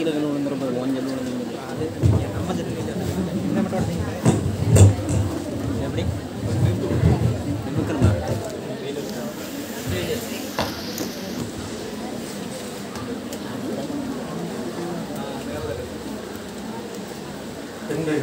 கீழே விழுந்துருப்பது கொஞ்சம் விழுந்து அது நம்ம என்ன மட்டும் எப்படி பெண்கள்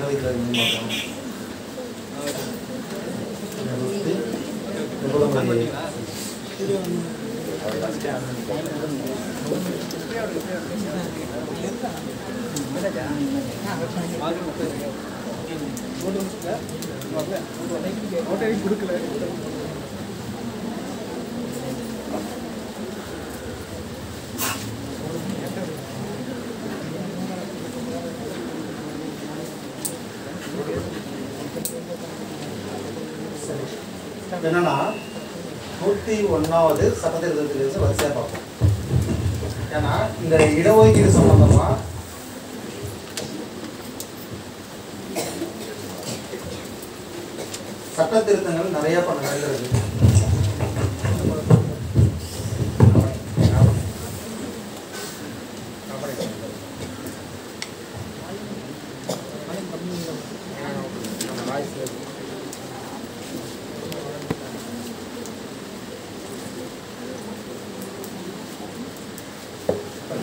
கொடுக்கல என்னன்னா 101வது சட்டத்திருத்தத்திலிருந்து வரிசையா பார்ப்போம். ஏன்னா இந்த இடஒதுக்கீடு சம்பந்தமா சட்ட திருத்தங்கள் நிறைய நடக்கிறது.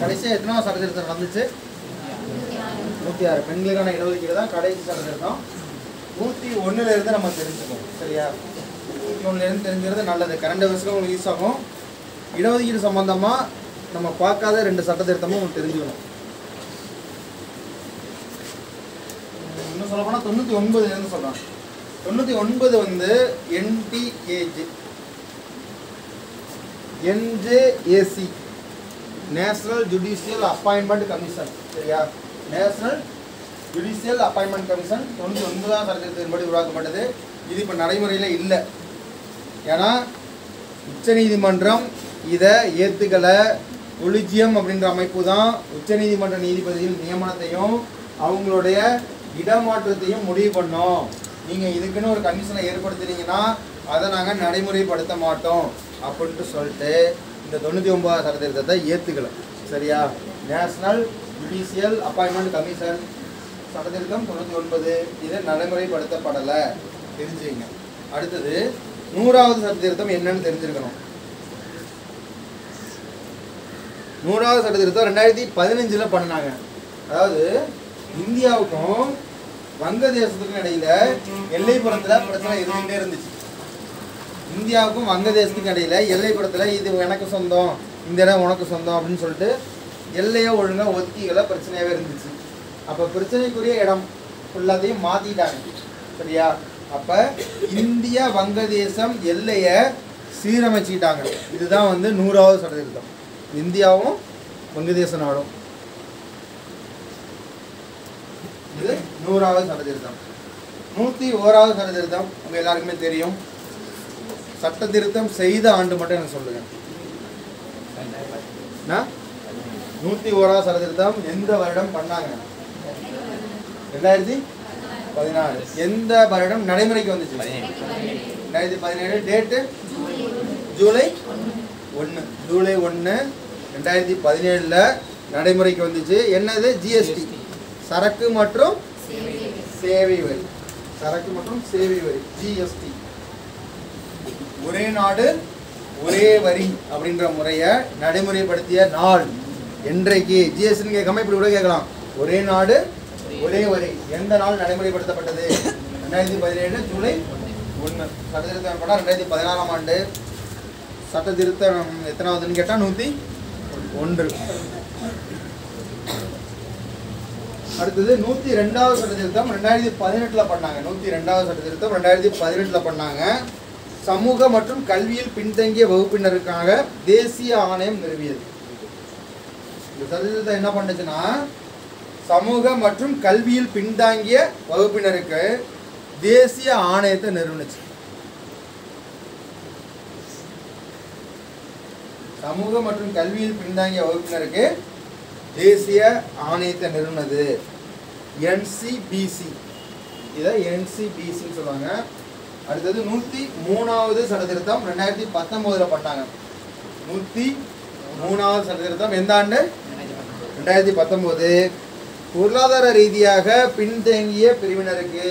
கடைசியாக எத்தனாவது சட்ட திருத்தம் நடந்துச்சு? 106. பெண்களுக்கான இடஒதுக்கீடு தான் கடைசி சட்ட திருத்தம். 101லேருந்து நம்ம தெரிஞ்சுக்கணும். சரியா? 101லேருந்து தெரிஞ்சுக்கிறது நல்லது. கரண்ட் அஃபேர்ஸ்க்கு உங்களுக்கு யூஸ் ஆகும். இடஒதுக்கீடு சம்பந்தமாக நம்ம பார்க்காத 2 சட்ட திருத்தமும் உங்களுக்கு தெரிஞ்சுக்கணும். இன்னும் சொல்ல போனால் 99லேருந்து சொல்கிறாங்க. 99 வந்து NJAC national judicial appointment commission. சரியா? நேஷனல் ஜுடிஷியல் அப்பாயின்மெண்ட் கமிஷன் 99ஆம் சட்டத்தின்படி உருவாக்கப்பட்டது. இது இப்போ நடைமுறையில் இல்லை. ஏன்னா உச்சநீதிமன்றம் இதை ஏற்றுக்கலை. கொலிஜியம் அப்படின்ற அமைப்பு தான் உச்சநீதிமன்ற நீதிபதியின் நியமனத்தையும் அவங்களுடைய இடமாற்றத்தையும் முடிவு பண்ணோம். நீங்கள் இதுக்குன்னு ஒரு கமிஷனை ஏற்படுத்துனீங்கன்னா அதை நாங்கள் நடைமுறைப்படுத்த மாட்டோம் அப்படின்ட்டு சொல்லிட்டு இந்த 99வது சட்ட திருத்தத்தை ஏற்றுக்கலை. சரியா? நேஷனல் ஜுடிஷியல் அப்பாயின்மெண்ட் கமிஷன் சட்டத்திருத்தம் 99 இது நடைமுறைப்படுத்தப்படலை. தெரிஞ்சுங்க. அடுத்தது 100வது சட்டத்திருத்தம் என்னன்னு தெரிஞ்சிருக்கணும். 100வது சட்டத்திருத்தம் 2015 பண்ணாங்க. அதாவது இந்தியாவுக்கும் வங்கதேசத்துக்கும் இடையில எல்லைப்புறத்தில் பிரச்சனை இருந்துகிட்டே இருந்துச்சு. இந்தியாவுக்கும் வங்கதேசத்துக்கும் இடையில எல்லைப்புறத்தில் இது எனக்கு சொந்தம், இந்த இடம் உனக்கு சொந்தம் அப்படின்னு சொல்லிட்டு எல்லையை ஒழுங்காக ஒத்திகளை பிரச்சனையாகவே இருந்துச்சு. அப்போ பிரச்சனைக்குரிய இடம் எல்லாத்தையும் மாற்றிட்டாங்க. சரியா? அப்போ இந்தியா வங்கதேசம் எல்லையை சீரமைச்சிட்டாங்க. இதுதான் வந்து 100வது சட்டத்திருத்தம். இந்தியாவும் வங்கதேச நாடும். இது 100வது சட்டத்திருத்தம். 101வது சட்டத்திருத்தம் உங்கள் எல்லாருக்குமே தெரியும். சட்ட திருத்தம் செய்த ஆண்டு மட்டும் எனக்கு சொல்லுங்க. 101வது சட்ட திருத்தம் எந்த வருடம் பண்ணாங்க? 2016. எந்த வருடம் நடைமுறைக்கு வந்துச்சு? 2017. டேட்டு ஜூலை 1. ஜூலை 1 2017 நடைமுறைக்கு வந்துச்சு. என்னது? ஜிஎஸ்டி, சரக்கு மற்றும் சேவை வரி. சரக்கு மற்றும் சேவை வரி ஜிஎஸ்டி. ஒரே நாடு ஒரே வரி அப்படின்ற முறையை நடைமுறைப்படுத்திய நாள் என்றைக்கு? ஜிஎஸ்டின்னு கேட்காம இப்படி கூட கேட்கலாம். ஒரே நாடு ஒரே வரி எந்த நாள் நடைமுறைப்படுத்தப்பட்டது? 2017 ஜூலை 1. சட்ட திருத்தம் படம் 2016ஆம் ஆண்டு. சட்ட திருத்தம் எத்தனாவதுன்னு கேட்டால் 101. அடுத்தது 102வது சட்ட திருத்தம் 2018 பண்ணாங்க. 102வது சட்ட திருத்தம் 2018 பண்ணாங்க. சமூக மற்றும் கல்வியில் பின்தங்கிய வகுப்பினருக்காக தேசிய ஆணையம் நிறுவியது. இந்த சட்ட திருத்தம் என்ன பண்ணுச்சுன்னா, சமூக மற்றும் கல்வியில் பின்தங்கிய வகுப்பினருக்கு தேசிய ஆணையத்தை நிறுவனிச்சு. சமூக மற்றும் கல்வியில் பின்தங்கிய வகுப்பினருக்கு தேசிய ஆணையத்தை நிறுவனது என்சிபிசி. இதை என்சிபிசின்னு சொல்லுவாங்க. அடுத்தது 103வது சட்ட திருத்தம் 2019 பண்ணாங்க. 103வது சட்ட திருத்தம் எந்த ஆண்டு? 2019 பொருளாதார ரீதியாக பின்தங்கிய பிரிவினருக்கு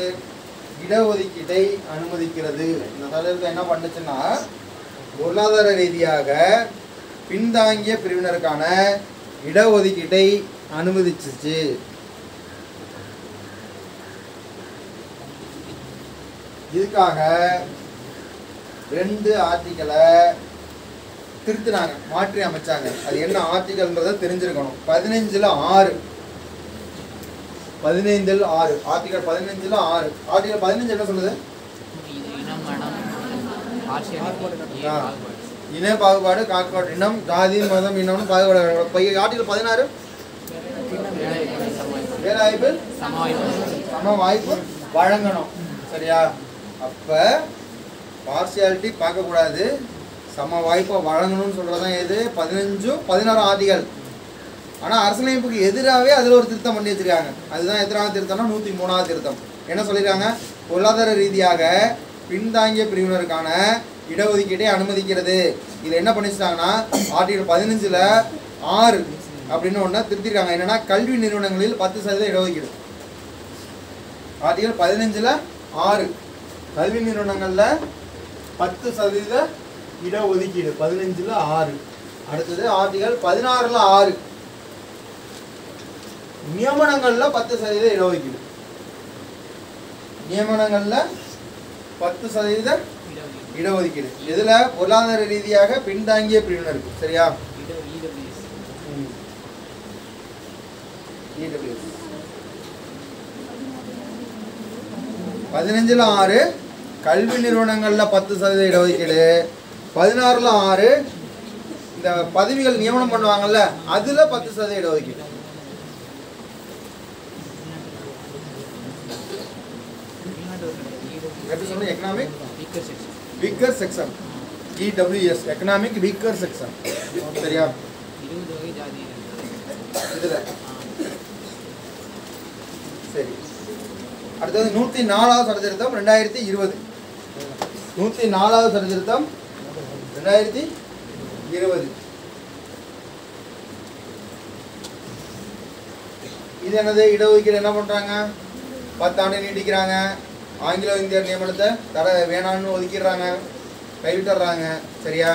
இடஒதுக்கீட்டை அனுமதிக்கிறது. இந்த சட்டத்தில் என்ன பண்ணுச்சுன்னா, பொருளாதார ரீதியாக பின்தாங்கிய பிரிவினருக்கான இடஒதுக்கீட்டை அனுமதிச்சிச்சு. இதுக்காக 2 ஆர்டிக்கலை திருத்தினாங்க, மாற்றி அமைச்சாங்க. அது என்ன ஆர்டிக்கல்ன்றதை தெரிஞ்சிருக்கணும். 15ல் 6 15ல் 6 ஆர்டிக்கல் 15ல் 6 ஆர்டிக்கல் 15 என்ன சொல்லுது? இன பாகுபாடு, காற்பாடு, இனம், ஜாதி, மதம், இனம்னு பாகுபாடு. ஆர்டிக்கல் 16 வேலை வாய்ப்பு சம வாய்ப்பு வழங்கணும். சரியா? அப்ப பார்சியாலிட்டி பார்க்கக்கூடாது, சம வாய்ப்பை வழங்கணும்னு சொல்றதுதான் எது? 15 16 ஆர்டிகல். ஆனால் அரசியலமைப்புக்கு எதிராகவே அதில் ஒரு திருத்தம் பண்ணி வச்சிருக்காங்க. அதுதான் எதிராக திருத்தம்னா 103வது திருத்தம். என்ன சொல்லியிருக்காங்க? பொருளாதார ரீதியாக பின்தாங்கிய பிரிவினருக்கான இடஒதுக்கீட்டை அனுமதிக்கிறது. இதில் என்ன பண்ணிச்சிட்டாங்கன்னா, ஆர்டிகல் 15ல் 6 அப்படின்னு ஒன்று திருத்திருக்காங்க. என்னன்னா, கல்வி நிறுவனங்களில் 10% இடஒதுக்கீடு. ஆர்டிகல் 15ல் 6 கல்வி நிறுவனங்களில் 10% இடஒதுக்கீடு. 15ல் 6. அடுத்தது ஆர்டிகல் 16ல் 6 நியமனங்கள்ல 10% இடஒதுக்கீடு. நியமனங்கள்ல 10% இடஒதுக்கீடு. இதுல பொருளாதார ரீதியாக பின்தாங்கிய பிரிவினருக்கு. சரியா? 15ல் 6 கல்வி நிறுவனங்கள்ல 10% இடஒதுக்கீடு. 16ல் 6 இந்த பதவிகள் நியமனம் பண்ணுவாங்கல்ல, அதுல 10% இடஒதுக்கீடு. Economic weaker section, EWS, economic weaker section. சரியா? இதுல சரி. அடுத்தது 104வது சட்ட திருத்தம் 2020. 104வது சட்ட திருத்தம் 2020. இது என்னது? இடஒதுக்கீடு என்ன பண்றாங்க? 10 ஆண்டு நீட்டிக்கிறாங்க. ஆங்கிலோ இந்தியர் நியமனத்தை தர வேணான்னு ஒதுக்கிடுறாங்க, கைவிட்டுறாங்க. சரியா?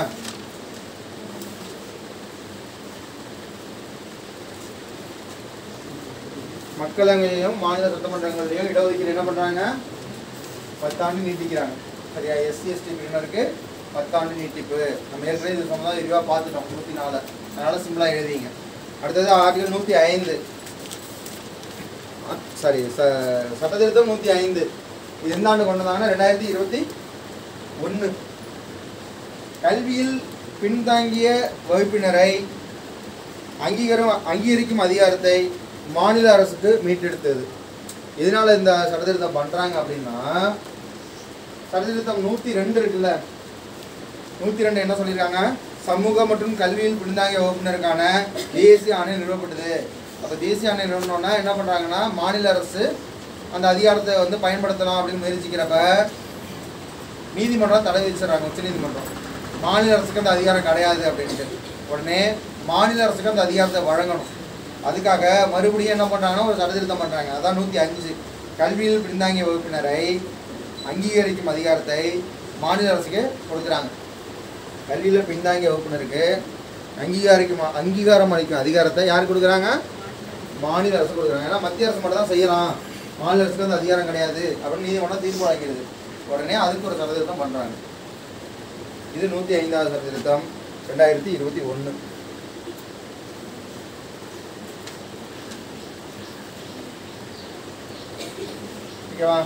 மக்களவையிலும் மாநில சட்டமன்றங்களிலும் இடஒதுக்கீடு என்ன பண்றாங்க? 10 ஆண்டு நீட்டிக்கிறாங்க. சரியா? SC/ST பிரிவினருக்கு 10 ஆண்டு நீட்டிப்பு. நம்ம ஏற்கனவே இது சொன்னதா விரிவாக பார்த்துட்டோம் 104. அதனால சிம்பிளா எழுதிங்க. அடுத்தது ஆர்டிகல் 105. சாரி, சட்டத்திருத்தம் 105. இது எந்த ஆண்டு கொண்டு வந்தாங்கன்னா 2021. கல்வியில் பின்தாங்கிய வகுப்பினரை அங்கீகரிக்கும் அதிகாரத்தை மாநில அரசுக்கு மீட்டெடுத்தது. இதனால இந்த சட்டத்திருத்தம் பண்றாங்க அப்படின்னா, சட்டத்திருத்தம் 102 இருக்குல்ல, 102 என்ன சொல்லியிருக்காங்க? சமூக மற்றும் கல்வியில் பின்தாங்கிய வகுப்பினருக்கான தேசிய ஆணையம் நிறுவப்பட்டது. அப்போ தேசிய ஆணையம் நிறுவனம்னா என்ன பண்ணுறாங்கன்னா, மாநில அரசு அந்த அதிகாரத்தை வந்து பயன்படுத்தலாம் அப்படின்னு முயற்சிக்கிறப்ப நீதிமன்றம் தடை விதிச்சிடறாங்க, உச்ச நீதிமன்றம். மாநில அரசுக்கு அந்த அதிகாரம் கிடையாது அப்படின்ட்டு. உடனே மாநில அரசுக்கு அந்த அதிகாரத்தை வழங்கணும். அதுக்காக மறுபடியும் என்ன பண்ணுறாங்கன்னா, ஒரு சட்டத்திருத்தம் பண்ணுறாங்க. அதான் 105. கல்வியில் பின்தாங்கிய வகுப்பினரை அங்கீகரிக்கும் அதிகாரத்தை மாநில அரசுக்கு கொடுக்குறாங்க. கல்வியில் பின்தாங்கிய வகுப்பினருக்கு அங்கீகாரம் அளிக்கும் அதிகாரத்தை யார் கொடுக்குறாங்க? மாநில அரசு கொடுக்குறாங்க. ஏன்னா மத்திய அரசு மட்டும் தான் செய்யலாம், மாநில அரசுக்கு அந்த அதிகாரம் கிடையாது அப்படின்னு நீதிமன்றம் தீர்ப்பு வழங்கிடுது. உடனே அதுக்கு ஒரு சட்டத்திருத்தம் பண்ணுறாங்க. இது 105வது சட்டத்திருத்தம் 2021. ஓகேவா?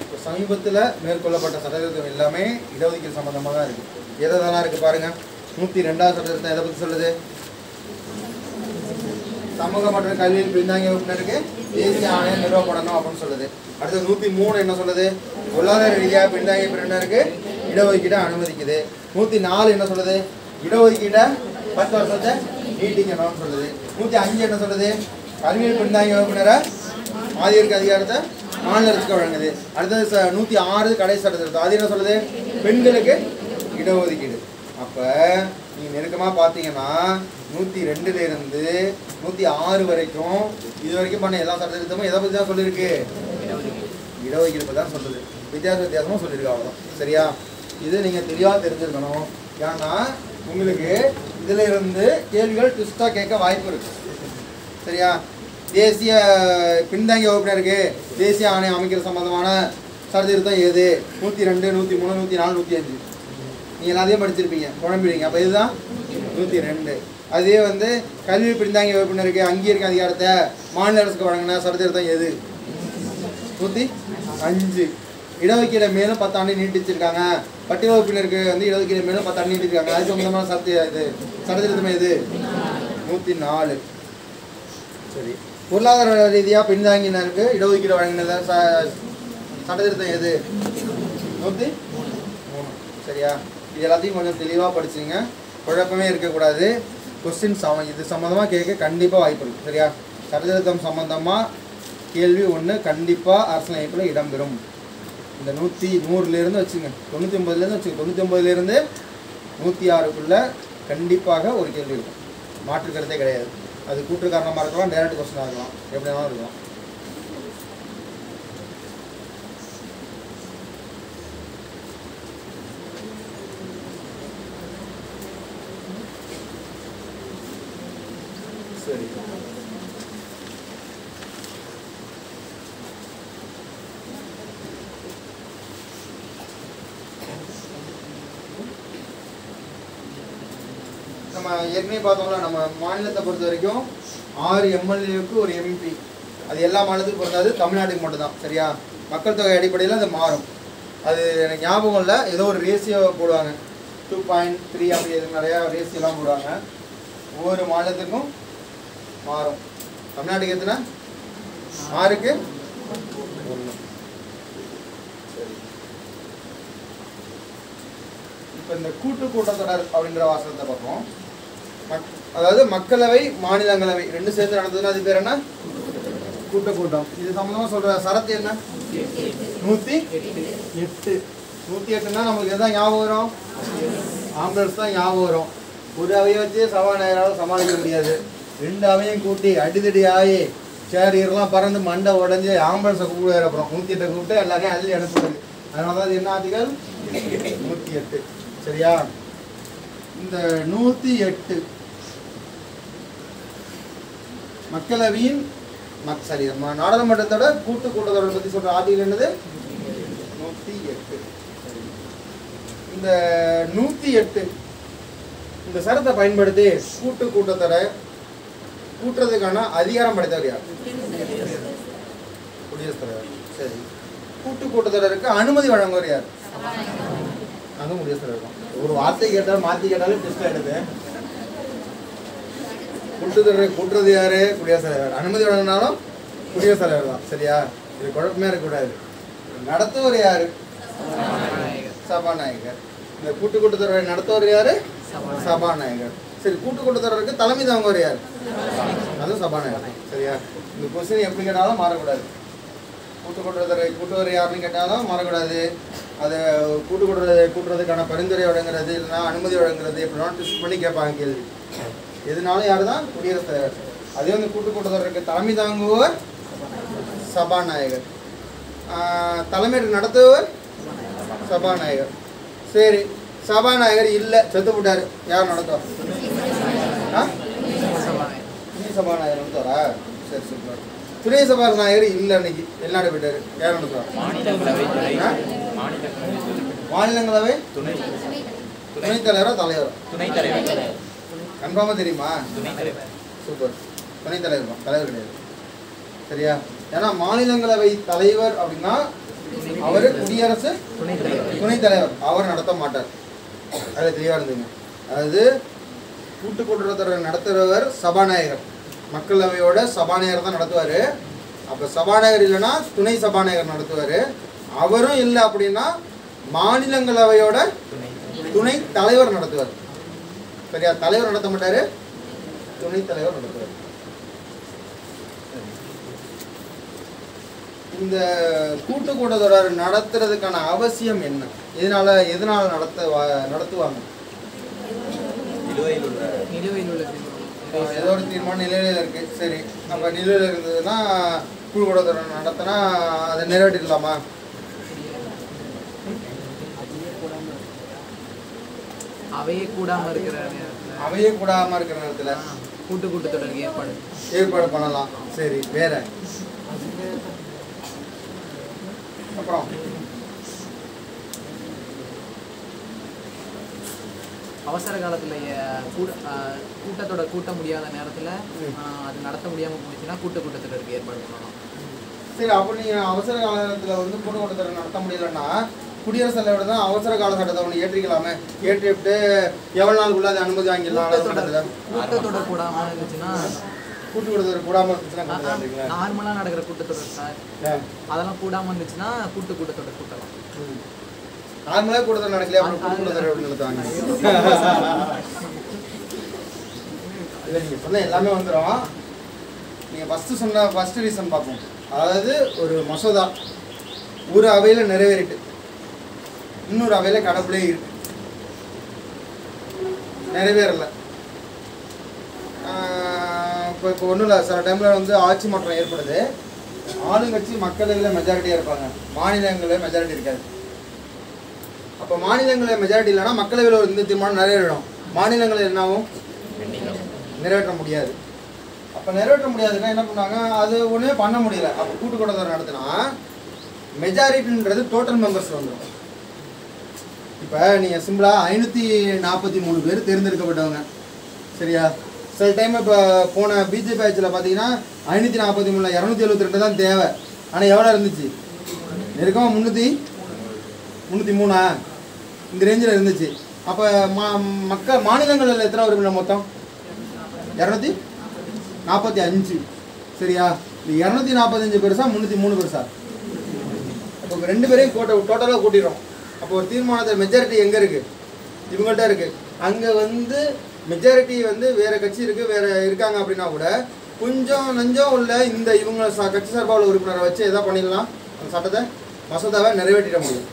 இப்போ சமீபத்தில் மேற்கொள்ளப்பட்ட சட்டத்திருத்தம் எல்லாமே இடஒதுக்கீடு சம்பந்தமாக தான் இருக்குது. எதெல்லாம் இருக்குது பாருங்க. 102வது சட்டத்திருத்தம் எதை பற்றி சொல்லுது? சமூக மற்றும் கல்வியில் பின்தாங்கிய வகுப்பினருக்கு தேசிய ஆணையம் நிறுவப்படணும் அப்படின்னு சொல்லுது. அடுத்து 103 என்ன சொல்லுது? பொருளாதார ரீதியாக பின்தாங்கிய பிரிவினருக்கு இடஒதுக்கீட்டை அனுமதிக்குது. 104 என்ன சொல்லுது? இடஒதுக்கீட்டை 10 வருஷத்தை நீட்டிக்கணும்னு சொல்லுது. 105 என்ன சொல்லுது? கல்வியில் பின்தாங்கிய வகுப்பினரை ஆதிக்க அதிகாரத்தை மாநில அரசுக்கு வழங்குது. அடுத்தது 106 கடைசி சட்டத்திருத்தம். அது என்ன சொல்லுது? பெண்களுக்கு இடஒதுக்கீடு. அப்போ நீங்கள் நெருக்கமாக பார்த்தீங்கன்னா 102ல இருந்து 106 வரைக்கும் இது வரைக்கும் பண்ண எல்லா சட்ட திருத்தமும் எதை பற்றி தான் சொல்லியிருக்கு? இடஒதுக்கீடு பற்றி தான் சொல்லுது. வித்தியாசமாக சொல்லியிருக்கு, அவ்வளோதான். சரியா? இது நீங்கள் தெளிவாக தெரிஞ்சிருக்கணும். ஏன்னா உங்களுக்கு இதில் இருந்து கேள்விகள் ட்விஸ்ட்டாக கேட்க வாய்ப்பு இருக்கு. சரியா? தேசிய பின்தங்கிய வகுப்பினருக்கு தேசிய ஆணையம் அமைக்கிற சம்பந்தமான சட்டத்திருத்தம் எது? 102, 103, 104, 105 நீங்கள் எல்லாத்தையும் படிச்சிருப்பீங்க, குழம்பிடுவீங்க. அப்போ இதுதான் 102. அதே வந்து கல்வி பின்தங்கிய வகுப்பினருக்கு அங்கீகரிக்கும் அதிகாரத்தை மாநில அரசுக்கு வழங்கின சட்டத்திருத்தம் எது? 105. இடஒதுக்கீடை மேலும் 10 ஆண்டு நீட்டிச்சிருக்காங்க. பட்டியல் வகுப்பினருக்கு வந்து இடஒதுக்கீடை மேலும் 10 ஆண்டு நீட்டிருக்காங்க. அது சம்பந்தமான சட்டத்திருத்தம் எது? 104. சரி, பொருளாதார ரீதியாக பின்தங்கினருக்கு இடஒதுக்கீடு வழங்கினத சட்டத்திருத்தம் எது? 103. சரியா? இது எல்லாத்தையும் கொஞ்சம் தெளிவாக படிச்சுங்க, குழப்பமே இருக்கக்கூடாது. கொஸ்டின் இது சம்மந்தமாக கேட்க கண்டிப்பாக வாய்ப்பு இருக்குது. சரியா? சட்டத்திருத்தம் சம்மந்தமாக கேள்வி ஒன்று கண்டிப்பாக அரசியலமைப்பில் இடம்பெறும். இந்த 100லேருந்து வச்சுங்க, 99லேருந்து வச்சுங்க, 99லேருந்து 106க்குள்ளே கண்டிப்பாக ஒரு கேள்வி இருக்கும். மாற்று கருத்தே கிடையாது. அது கூற்று காரணமாக இருக்கலாம், டைரக்ட் கொஸ்டினாக இருக்கலாம், எப்படி வேணாலும் இருக்கலாம். சரி, நம்ம ஏற்கனவே பார்த்தோம்ல, நம்ம மாநிலத்தை பொறுத்த வரைக்கும் 6 எம்எல்ஏவுக்கு ஒரு எம்பி. அது எல்லா மாநிலத்துக்கும் பொறுத்தாது, தமிழ்நாட்டுக்கு மட்டும்தான். சரியா? மக்கள் தொகை அடிப்படையில் அது மாறும். அது எனக்கு ஞாபகம் இல்லை, ஏதோ ஒரு ரேசியோ போடுவாங்க, 2.3 அப்படி எது நிறையா ரேசியோலாம் போடுவாங்க. ஒவ்வொரு மாநிலத்துக்கும் மாறும். தமிழ்நாட்டுக்கு எத்தனை? 6க்கு 1. சரி, இப்போ இந்த கூட்டத்தொடர் அப்படின்ற வாசகத்தை பார்ப்போம். அதாவது மக்களவை மாநிலங்களவை ரெண்டு சேர்ந்து நடந்ததுன்னா அது பேர் என்ன? கூட்டம். இது சம்பந்தமாக சொல்கிற சரத்து என்ன? 108. 108ன்னா நமக்கு எதான் ஞாபகம் வரும்? ஆம்புலன்ஸ் தான் ஞாபகம் வரும். ஒரு அவையை வச்சு சபாநாயகரால் சமாளிக்க முடியாது. 2 அவையும் கூட்டி அடிதடி ஆகி சேரியர்லாம் பறந்து மண்டை உடஞ்சி ஆம்புலன்ஸை கூப்பிட அப்புறம் 108 கூப்பிட்டு எல்லாரையும் அள்ளி அனுப்புறது. அதனால தான் இது என்ன ஆர்டிகல்? 108. சரியா? இந்த 108 மக்களவையின் சரி நாடாளுமன்றத்தோட கூட்டத்தொடரை பற்றி சொல்ற ஆர்டிகல் என்னது? 108. இந்த 108 இந்த சரத்தை பயன்படுத்தி கூட்டத்தொடரை கூட்டுறதுக்கான அதிகாரம் படைத்தவர் யார்? குடியரசுத் தலைவர். சரி, கூட்டத்தொடருக்கு அனுமதி வழங்குவர் யார்? அதுவும் குடியரசுத் தலைவர் தான். ஒரு வார்த்தை கேட்டாலும் மாற்றி கேட்டாலும் டெஸ்ட் ஆகிடுது. கூட்டத்தொடரை கூட்டுறது யாரு? குடியரசுத் தலைவர். அனுமதி வழங்கினாலும் குடியரசுத் தலைவர் தான். சரியா? இது குழப்பமே இருக்கக்கூடாது. நடத்துவர் யாரு? சபாநாயகர். இந்த கூட்டத்தொடரை நடத்துவர் யாரு? சபாநாயகர். சரி, கூட்டத்தொடருக்கு தலைமை தாங்குவர் யார்? அதுவும் சபாநாயகர். சரியா? இந்த கொஸ்டின் எப்படி கேட்டாலும் மாறக்கூடாது. கூட்டுத்தொடரை யாருன்னு கேட்டாலும் மாறக்கூடாது. அதை கூட்டுறதுக்கான பரிந்துரை வழங்குறது இல்லைன்னா அனுமதி வழங்குறது எப்படின்னா ட்விஸ்ட் பண்ணி கேட்பாங்க கேள்வி. எதுனாலும் யார் தான்? குடியரசுத் தலைவர். அதே வந்து கூட்டத்தொடருக்கு தலைமை தாங்குவர் சபாநாயகர். தலைமை நடத்துவர் சபாநாயகர். சரி, சபாநாயகர் இல்லை, செத்து போட்டார், யார் நடத்துவார்? துணை சபாநாயகர் நடத்துவாரா? சரி, சூப்பர். துணை சபாநாயகர் இல்லை, அன்னைக்கு வெளிநாடு போயிட்டாரு, யார் நடத்துவார்? மாநிலங்களவை துணைத் தலைவரா தலைவரா? கன்ஃபார்மாக தெரியுமா? சூப்பர், துணைத் தலைவர் தான், தலைவர் கிடையாது. சரியா? ஏன்னா மாநிலங்களவை தலைவர் அப்படின்னா அவர் குடியரசு துணைத் தலைவர், அவர் நடத்த மாட்டார். அதில் தெளிவாக இருந்துங்க. அதாவது கூட்டத்தொடர் நடத்துகிறவர் சபாநாயகர், மக்களவையோட சபாநாயகர் தான் நடத்துவார். அப்போ சபாநாயகர் இல்லைன்னா துணை சபாநாயகர் நடத்துவார். அவரும் இல்லை அப்படின்னா மாநிலங்களவையோட துணை தலைவர் நடத்துவார். சரியா? தலைவர் நடத்த மாட்டார், துணைத் தலைவர் நடத்துவார். இந்த கூட்டத்தொடர் நடத்துறதுக்கான அவசியம் என்ன? எதனால நடத்துவாங்க? ஏதோ ஒரு தீர்மானம் நிலையில் இருக்குது. சரி, அப்போ நிலையில் இருந்ததுன்னா குழு கூட்டத்தொடர் நடத்தினா அதை நிறைவேற்றிடலாமா? அவையே கூடாமல் இருக்கிற நேரத்தில் கூட்டத்தொடருக்கு ஏற்பாடு பண்ணலாம். சரி, வேற அப்புறம் அவசர காலத்தில் கூட்டத்தொடர் கூட்ட முடியாத நேரத்தில் அது நடத்த முடியாமல் போச்சுன்னா கூட்டத்தொடருக்கு ஏற்பாடு பண்ணலாம். சரி, அப்போ நீங்கள் அவசர காலத்தில் வந்து கூட்டத்தொடர் நடத்த முடியலன்னா குடியரசுத் தலைவர் தான் அவசர கால சட்டத்தை ஒன்று ஏற்றிக்கலாமே. ஏற்றிவிட்டு எவ்வளோ நாளுக்குள்ள அதை அனுமதி வாங்கிடலாம். கூட்டத்தொடர் கூடாமல் இருந்துச்சுன்னா கூட்டத்தொடர் கூடாமல் இருந்துச்சுன்னா நார்மலாக நடக்கிற கூட்டத்தொடர் சார், அதெல்லாம் கூடாமல் இருந்துச்சுன்னா கூட்டத்தொடர் கூட்டலாம். நார்மலாக கூட்டத்தொடர் நடக்கலையே, அப்புறம் கூட்டத்தொடர் எப்படி நடத்துவாங்க? இல்லை, நீங்கள் சொன்ன எல்லாமே வந்துடும். நீங்கள் ஃபஸ்ட்டு ரீசன் பார்ப்போம். அதாவது ஒரு மசோதா ஒரு அவையில் நிறைவேறிட்டு இன்னொரு அவையில் கடவுளே இருக்கு, நிறைவேறலை. இப்போ ஒன்றும் இல்லை, சில டைமில் வந்து ஆட்சி மாற்றம் ஏற்படுது. ஆளுங்கட்சி மக்களவையில் மெஜாரிட்டியாக இருப்பாங்க, மாநிலங்களில் மெஜாரிட்டி இருக்காது. அப்போ மாநிலங்களில் மெஜாரிட்டி இல்லைன்னா மக்களவையில் ஒரு இந்த தீர்மானம் நிறைவேறிடும், மாநிலங்களில் என்னாகும்? நிறைவேற்ற முடியாது. அப்போ நிறைவேற்ற முடியாதுன்னா என்ன பண்ணாங்க? அது ஒன்றுமே பண்ண முடியல. அப்போ கூட்டத்தொடர் நடத்தினா மெஜாரிட்டின்றது டோட்டல் மெம்பர்ஸ் வந்துடும். இப்போ நீங்கள் சிம்பிளாக 543 பேர் தேர்ந்தெடுக்கப்பட்டவங்க, சரியா? சில டைம் இப்போ போன பிஜேபி ஆட்சியில் பார்த்தீங்கன்னா 543 272 தான் தேவை. ஆனால் எவ்வளோ இருந்துச்சு? நெருக்கமாக 303 இந்த ரேஞ்சில் இருந்துச்சு. அப்போ மாநிலங்களில் எத்தனை உறுப்பினர் மொத்தம்? 245, சரியா? இந்த 245 பெருசா 303 பெருசா? அப்போ 2 பேரையும் டோட்டலாக கூட்டிடுறோம். அப்போ ஒரு தீர்மானத்தில் மெஜாரிட்டி எங்கே இருக்குது? இவங்கள்ட்ட இருக்குது. அங்கே வந்து மெஜாரிட்டி வந்து வேறு கட்சி இருக்குது, வேறு இருக்காங்க அப்படின்னா கூட கொஞ்சம் நஞ்சம் உள்ள இந்த இவங்க கட்சி சார்பாக உள்ள உறுப்பினரை வச்சு எதா பண்ணிடலாம், அந்த சட்டத்தை மசோதாவை நிறைவேற்றிட முடியும்.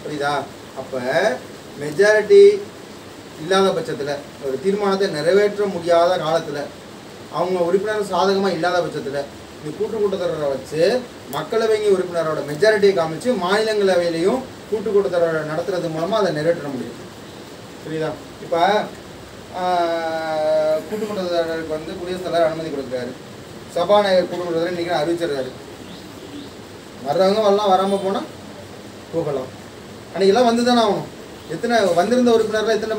புரியுதா? அப்போ மெஜாரிட்டி இல்லாத பட்சத்தில், ஒரு தீர்மானத்தை நிறைவேற்ற முடியாத காலத்தில், அவங்க உறுப்பினர் சாதகமாக இல்லாத பட்சத்தில் இந்த கூட்டத்தொடரை வச்சு மக்களவை உறுப்பினரோட மெஜாரிட்டியை காமிச்சு மாநிலங்களவையிலையும் கூட்டத்தொடரை நடத்துறது மூலமாக அதை நிறைவேற்ற முடியும். புரியுதா? இப்போ கூட்டத்தொடருக்கு வந்து குடியரசுத் தலைவர் அனுமதி கொடுக்குறாரு, சபாநாயகர் கூட்டத்தொடரை இன்றைக்கி அறிவிச்சிடுறாரு. வர்றவங்க வரலாம், வராமல் போனால் போகலாம். அன்றைக்கெல்லாம் வந்து தானே ஆகணும். எத்தனை வந்திருந்த உறுப்பினர்கள் எத்தனை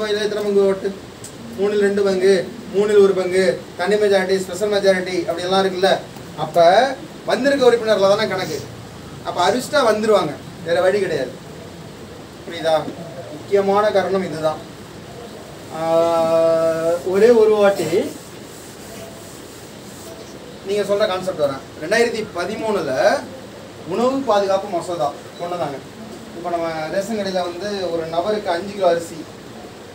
பங்கு ஓட்டு? 3 2 பங்கு, 3 1 பங்கு, தனி மெஜாரிட்டி, ஸ்பெஷல் மெஜாரிட்டி அப்படியெல்லாம் இருக்குல்ல. அப்போ வந்திருக்க உறுப்பினரில் தானே கணக்கு. அப்போ அறிவிச்சிட்டா வந்துடுவாங்க, வேறு வழி கிடையாது. புரியுதா? முக்கியமான காரணம் இதுதான். ஒரே ஒரு வாட்டி நீங்கள் சொல்கிற கான்செப்ட் வரேன். 2013 உணவு பாதுகாப்பு மசோதா கொண்டு வந்தாங்க. இப்போ நம்ம ரேஷன் கடையில் வந்து ஒரு நபருக்கு 5 கிலோ அரிசி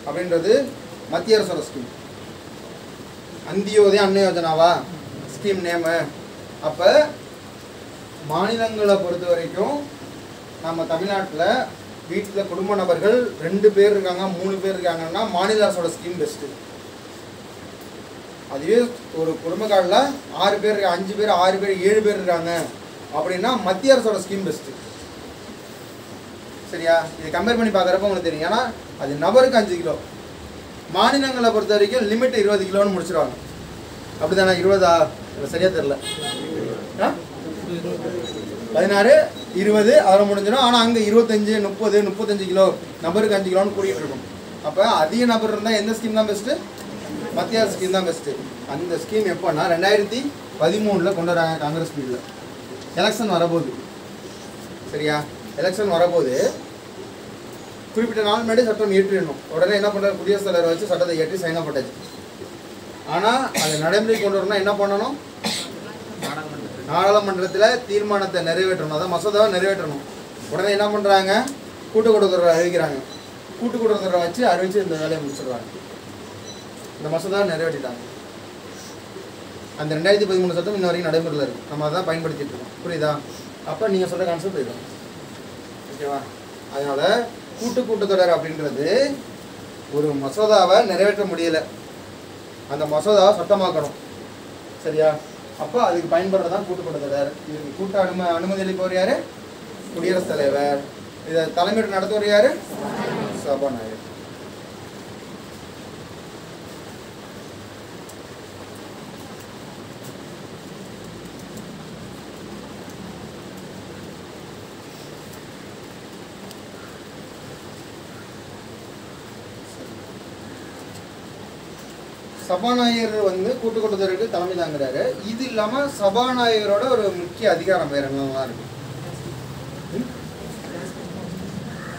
அப்படின்றது மத்திய அரசோட ஸ்கீம். அந்தியோதய அன்ன யோஜனாவா ஸ்கீம் நேமு. அப்போ மாநிலங்களை பொறுத்த வரைக்கும் நம்ம தமிழ்நாட்டில் வீட்டில் குடும்ப நபர்கள் 2 பேர் இருக்காங்க, 3 பேர் இருக்காங்கன்னா மாநில அரசோட ஸ்கீம் பெஸ்ட்டு. அதுவே ஒரு குடும்ப கார்டில் 6 பேர் இருக்காங்க, 5 பேர் 6 பேர் 7 பேர் இருக்காங்க அப்படின்னா மத்திய அரசோட ஸ்கீம் பெஸ்ட்டு. சரியா? இதை கம்பேர் பண்ணி பார்க்குறப்ப உங்களுக்கு தெரியும். ஏன்னா அது நபருக்கு 5 கிலோ. மாநிலங்களை பொறுத்த வரைக்கும் லிமிட் 20 கிலோன்னு முடிச்சிருவாங்க. அப்படி தானே? 20ஆ? சரியாக தெரில. 16 20 அதில் முடிஞ்சிடும். ஆனால் அங்கே 25 30 35 கிலோ, நபருக்கு 5 கிலோன்னு கூட்டிகிட்டு இருக்கும். அப்போ அதிக நபர் இருந்தால் எந்த ஸ்கீம் தான் பெஸ்ட்டு? மத்திய அரசு ஸ்கீம் தான் பெஸ்ட்டு. அந்த ஸ்கீம் எப்போன்னா 2013 கொண்டு வராங்க காங்கிரஸ் பீரியடில். எலெக்ஷன் வரப்போகுது, சரியா? எலெக்ஷன் வரப்போது குறிப்பிட்ட நாள் முன்னாடி சட்டம் ஏற்றிடணும். உடனே என்ன பண்ணுறாரு? குடியரசுத் தலைவர் வச்சு சட்டத்தை ஏற்றி சைன் பண்ணாச்சு. ஆனால் அதை நடைமுறை கொண்டு வரணும்னா என்ன பண்ணணும்? நாடாளுமன்றத்தில் தீர்மானத்தை நிறைவேற்றணும், அதான் மசோதாவை நிறைவேற்றணும். உடனே என்ன பண்ணுறாங்க? கூட்டத்தொடரை அறிவிக்கிறாங்க. கூட்டத்தொடரை வச்சு அறிவித்து இந்த வேலையை முடிச்சிடுறாங்க. இந்த மசோதாவை நிறைவேற்றிட்டாங்க. அந்த 2013 சட்டம் இன்ன வரைக்கும் நடைமுறையில் இருக்குது. நம்ம அதான் பயன்படுத்திட்டு இருக்கோம். புரியுதா? அப்போ நீங்கள் சொல்கிற கான்செப்ட் இதுதான், ஓகேவா? அதனால் கூட்டத்தொடர் அப்படின்றது ஒரு மசோதாவை நிறைவேற்ற முடியலை, அந்த மசோதாவை சட்டமாக்கணும். சரியா? அப்போ அதுக்கு பயன்படுறதான் கூட்டுக்கூட்டத்தொடர். இதுக்கு கூட்ட அனுமதி அளிப்பவர் யாரு? குடியரசுத் தலைவர். இதை தலைமையிட்டு நடத்துவர் யாரு? சபாநாயகர். சபாநாயகர் வந்து கூட்டுக்கூட்டத்தொடருக்கு தலைமை தாங்குறாரு. இது இல்லாம சபாநாயகரோட ஒரு முக்கிய அதிகாரம் வேற என்னெல்லாம் இருக்கு?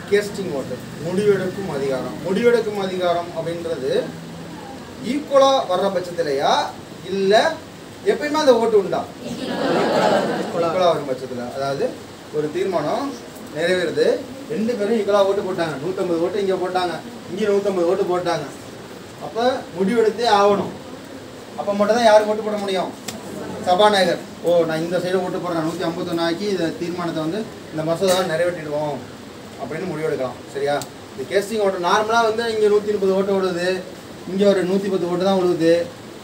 கேஸ்டிங் ஓட்டு, முடிவெடுக்கும் அதிகாரம். முடிவெடுக்கும் அதிகாரம் அப்படின்றது ஈக்குவலா வர்ற பட்சத்திலையா இல்ல எப்பயுமே அந்த ஓட்டு உண்டா? ஈக்குவலா வரும் பட்சத்துல. அதாவது ஒரு தீர்மானம் நிறைவேறுது, 2 பேரும் ஈக்குவலா ஓட்டு போட்டாங்க. 150 ஓட்டு இங்க போட்டாங்க, இங்க 150 ஓட்டு போட்டாங்க. அப்போ முடிவெடுத்தே ஆகணும். அப்போ மட்டும் தான் யாருக்கு ஓட்டு போட முடியும்? சபாநாயகர். ஓ, நான் இந்த சைடு ஓட்டு போடுறேன், 151 ஆக்கி இந்த தீர்மானத்தை வந்து இந்த மசோதாவை நிறைவேற்றிடுவோம் அப்படின்னு முடிவெடுக்கலாம். சரியா? இந்த கேஸ்டிங் ஓட்டு நார்மலாக வந்து இங்கே 130 ஓட்டு விடுது, இங்கே ஒரு 110 ஓட்டு தான் விடுது.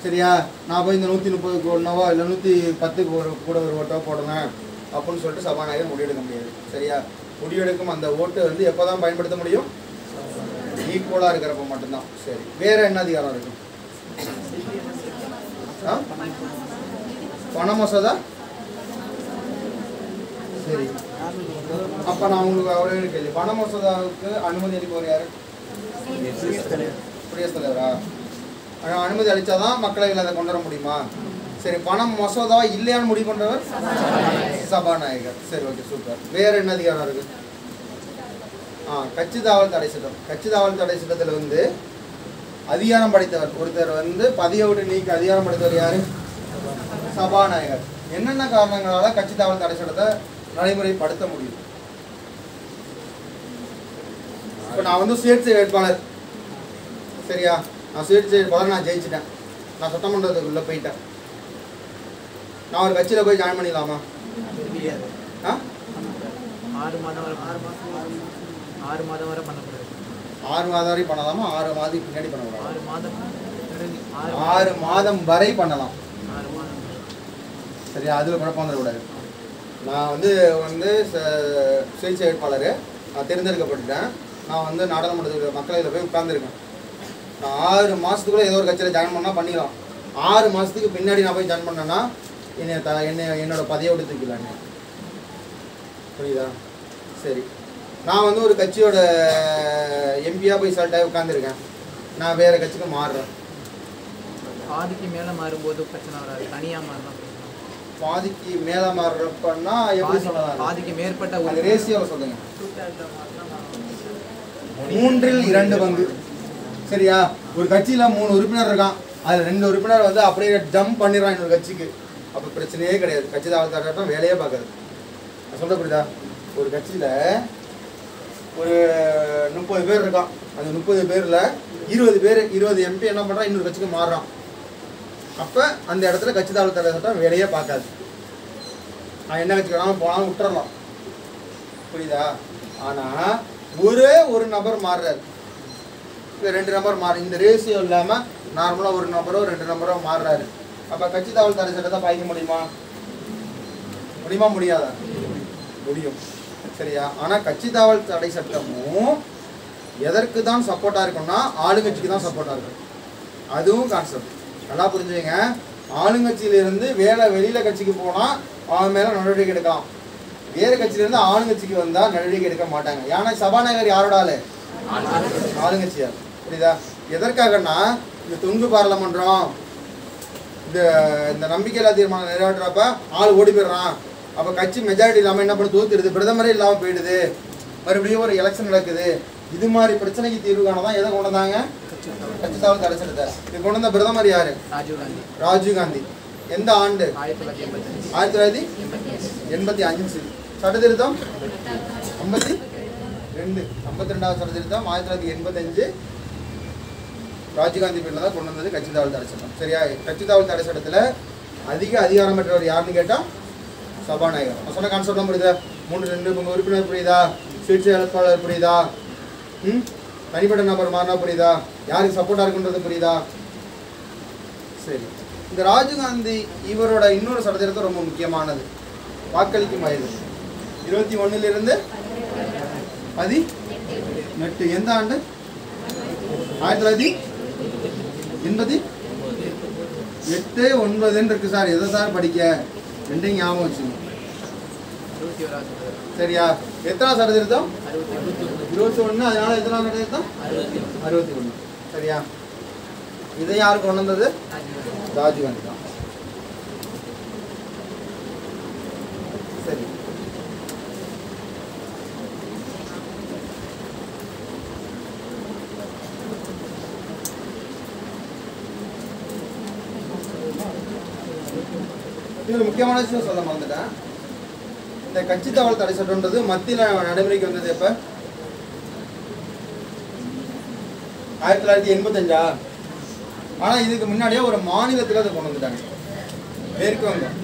சரியா? நான் போய் இந்த 130 ஒன்றவோ இல்லை 110க்கு கூட ஒரு ஓட்டோ போடுவேன் அப்படின்னு சொல்லிட்டு சபாநாயகர் முடிவெடுக்க முடியாது. சரியா? முடிவெடுக்கும் அந்த ஓட்டு வந்து எப்போ தான் பயன்படுத்த முடியும்? ஈக்குவலாக இருக்கிறப்ப மட்டும்தான். சரி, வேற என்ன அதிகாரம் இருக்கு? பண மசோதா. சரி, அப்போ நான் உங்களுக்கு அவரே கேள்வி, பண மசோதாவுக்கு அனுமதி அளிப்பவர் யாரு? குடியரசுத் தலைவரா? அனுமதி அளித்தாதான் மக்களவையில் அதை கொண்டு வர முடியுமா? சரி, பணம் மசோதா இல்லையான்னு முடிவு பண்ணுறவர் சபாநாயகர். சரி, ஓகே, சூப்பர். வேற என்ன அதிகாரம் இருக்கு? கட்சி தாவல் தடை சட்டம். கட்சி தாவல் தடை சட்டத்தில் வந்து அதிகாரம் படைத்தவர் ஒருத்தர் வந்து பதவியை விட்டு நீக்க அதிகாரம் படைத்தவர் யாரு? சபாநாயகர். என்னென்ன காரணங்களால கட்சி தாவல் தடை சட்டத்தை நடைமுறைப்படுத்த முடியும்? இப்போ நான் வந்து சுயேட்சை வேட்பாளர். சரியா? நான் சுயேட்சை வேட்பாளர், நான் ஜெயிச்சிட்டேன், நான் சட்டமன்றத்துக்குள்ளே போயிட்டேன். நான் ஒரு கட்சியில் போய் ஜாயின் பண்ணிடலாமா? 6 மாதம் வரை பண்ணக்கூடாது. 6 மாதம் வரை பண்ணலாமா? 6 மாதத்துக்கு பின்னாடி பண்ணக்கூடாது. 6 மாதம் வரை பண்ணலாம். சரியா? அதில் குழப்பம் வந்துடக்கூடாது. நான் வந்து சுயேட்சை வேட்பாளர், நான் தேர்ந்தெடுக்கப்பட்டுட்டேன். நான் வந்து நாடாளுமன்றத்தில் மக்களவையில் போய் உட்கார்ந்துருக்கேன். நான் 6 மாதத்துக்குள்ளே ஏதோ ஒரு கட்சியில் ஜாயின் பண்ணால் பண்ணிடலாம். 6 மாதத்துக்கு பின்னாடி நான் போய் ஜாயின் பண்ணேன்னா என்னோட பதவியை விட்டு தூக்கிடலாங்க. புரியுதா? சரி, நான் வந்து ஒரு கட்சியோட எம்பியாக போய் செலக்ட் உட்காந்துருக்கேன், நான் வேறு கட்சிக்கு மாறுறேன். பாதிக்கு மேலே மாறும்போது பிரச்சனை வராது, தனியாக மாறலாம். பாதிக்கு மேலே மாறுறப்பன்னா எப்படி சொல்லலாம்? பாதிக்கு மேற்பட்ட ஒரு ரேசியோவில் சொல்லுங்க. 3/2 பங்கு. சரியா? ஒரு கட்சியில் 3 உறுப்பினர் இருக்கான், அதில் 2 உறுப்பினர் வந்து அப்படியே ஜம்ப் பண்ணிடுறான் இன்னொரு கட்சிக்கு. அப்போ பிரச்சனையே கிடையாது, கட்சி தாவல் தரட்டும் வேலையே பார்க்காது. நான் சொல்ல புரியுதா? ஒரு கட்சியில் ஒரு 30 பேர் இருக்கான், அந்த 30 பேரில் 20 எம்பி என்ன பண்ணுறான், இன்னொரு கட்சிக்கு மாறுறான். அப்போ அந்த இடத்துல கட்சி தாவல் தடை சட்டம் வேலையே பார்க்காது. நான் என்ன கட்சிக்கு வேணாலும் போனாலும் விட்டுறலாம். புரியுதா? ஆனால் ஒரே ஒரு நபர் மாறுறாரு, 2 நபர் இந்த ரேஷியோ இல்லாமல் நார்மலாக ஒரு நபரோ 2 நபரோ மாறுறாரு. அப்போ கட்சி தாவல் தடை சட்டத்தை பாய்க்க முடியுமா? முடியாதா? முடியும். சரியா? ஆனால் கட்சி தாவல் தடை சட்டமும் எதற்கு தான் சப்போர்ட்டாக இருக்கும்னா ஆளுங்கட்சிக்கு தான் சப்போர்ட்டாக இருக்கும். அதுவும் கான்செப்ட் நல்லா புரிஞ்சுங்க. ஆளுங்கட்சியிலிருந்து வெளியில் கட்சிக்கு போனால் அவன் மேலே நடவடிக்கை எடுக்கலாம். வேறு கட்சியிலேருந்து ஆளுங்கட்சிக்கு வந்தால் நடவடிக்கை எடுக்க மாட்டாங்க. ஏன்னா சபாநாயகர் யாரோட ஆளு? ஆளுங்கட்சியார். புரியுதா? எதற்காகனா இந்த தொங்கு பாராளுமன்றம் இந்த நம்பிக்கையில்லா தீர்மானம் நிறைவேற்றப்ப ஆள் ஓடி போயிடுறான். அப்போ கட்சி மெஜாரிட்டி இல்லாமல் என்ன பண்ண தோத்துடுது, பிரதமரே இல்லாமல் போயிடுது, மறுபடியும் ஒரு எலெக்ஷன் நடக்குது. இது மாதிரி பிரச்சனைக்கு தீர்வு காணதான் எதை கொண்டு வந்தாங்க? கட்சி தாவல் தடை சட்டத்தை. இது கொண்டு வந்த பிரதமர் யாரு? ராஜீவ் காந்தி. எந்த ஆண்டு? 1985. சட்ட திருத்தம் 52வது சட்ட திருத்தம் 1985 ராஜீவ்காந்தி பேரில் தான் கொண்டு வந்தது கட்சி தாவல் தடை சட்டம். சரியா? கட்சி தாவல் தடை சட்டத்தில் அதிக அதிகாரம் பெற்றவர் யாருன்னு கேட்டால் சபாநாயகர். நான் சொன்ன கான்செப்ட்லாம் புரியுதா? 3/2 உறுப்பினர் புரியுதா? சுயேட்சை வேட்பாளர் புரியுதா? தனிப்பட்ட நபர் மாறினா புரியுதா? யாருக்கு சப்போர்ட்டாக இருக்குன்றது புரியுதா? சரி, இந்த ராஜீவ்காந்தி இவரோட இன்னொரு சட்டத்திருத்தம் ரொம்ப முக்கியமானது. வாக்களிக்கும் வயது 21 18. எந்த ஆண்டு? 1988 இருக்கு சார். எதை சார் படிக்க? ரெண்டையும் ஞாபகம் வச்சுக்கணும். சரியா? எத்தனாவது சட்டத்திருத்தம்? 21. அதனால எத்தனாவது சட்டத்திருத்தம்? 61. சரியா? இதை யாரு கொண்டு வந்தது? ராஜீவ்காந்தி தான். சரி, இது முக்கியமான விஷயம் சொல்ல மறந்துட்டேன். இந்த கட்சி தாவல் தடை சட்டம்ன்றது மத்தியில் நடைமுறைக்கு வந்தது எப்ப? 1985. ஆனா இதுக்கு முன்னாடியே ஒரு மாநிலத்தில் அதை கொண்டு வந்துட்டாங்க. மேற்கு வங்கம்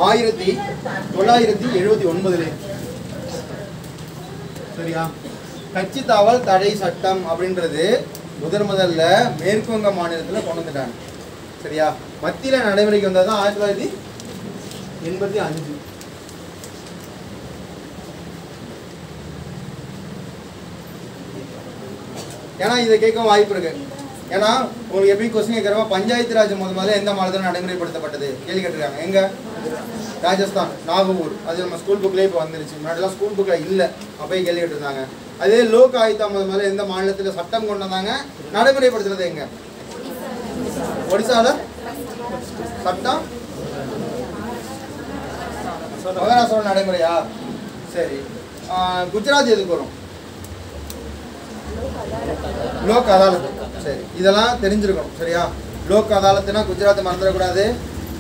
1979. சரியா? கட்சி தாவல் தடை சட்டம் அப்படின்றது முதல்ல மேற்கு வங்க மாநிலத்தில் கொண்டு வந்துட்டாங்க. சரியா? மத்தியில் நடைமுறைக்கு வந்தது தான் 1985. ஏன்னா இதை கேட்க வாய்ப்பு இருக்கு. ஏன்னா உங்களுக்கு எப்படி கொஸ்டின் கேட்குறப்ப பஞ்சாயத்து ராஜ் முதல்ல எந்த மாநிலத்தில் நடைமுறைப்படுத்தப்பட்டது கேள்வி கேட்டிருக்காங்க. எங்க? ராஜஸ்தான், நாகூர். அது நம்ம ஸ்கூல் புக்லேயே இப்போ வந்துருச்சு. முன்னாடிலாம் ஸ்கூல் புக்கில் இல்லை, அப்போயே கேள்வி கேட்டிருந்தாங்க. அதே லோக் ஆயுக்தா முதல்ல எந்த மாநிலத்தில் சட்டம் கொண்டு வந்தாங்க, நடைமுறைப்படுத்துறது எங்க? ஒடிசால சட்டம் மகாராஷ்டிராவில் நடைமுறையா? சரி, குஜராத் எதுக்கு வரும்? லோக் அதாலத். சரி, இதெல்லாம் தெரிஞ்சிருக்கணும். சரியா? லோக் அதாலத்னா குஜராத் மறந்துடக்கூடாது.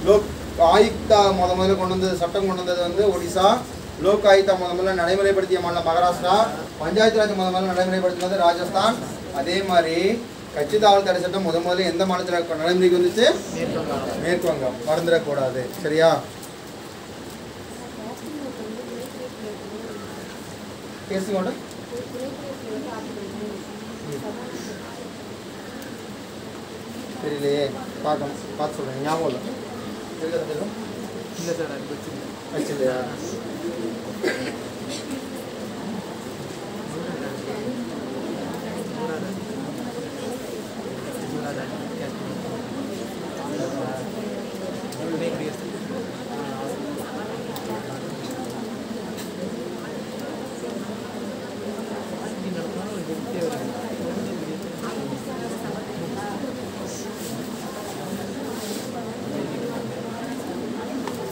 லோக் ஆயுக்தா முதல்ல கொண்டு வந்தது, சட்டம் கொண்டு வந்தது வந்து ஒடிசா. லோக் ஆயுக்தா முதல்ல நடைமுறைப்படுத்திய மாநிலம் மகாராஷ்டிரா. பஞ்சாயத்து ராஜ் முதல்ல நடைமுறைப்படுத்தினது ராஜஸ்தான். அதே மாதிரி கட்சி தாவல் தடை சட்டம் முதல்ல எந்த மாநிலத்தில் நடைமுறைக்கு வந்துச்சு? மேற்கு வங்கம். மறந்துடக்கூடாது. சரியா? பேசிக்கொண்டு தெரியலையே, பார்க்கணும், பார்த்து சொல்கிறேன். ஞாபகம் இல்லை. இல்லை சார், அது வச்சு இல்லையா?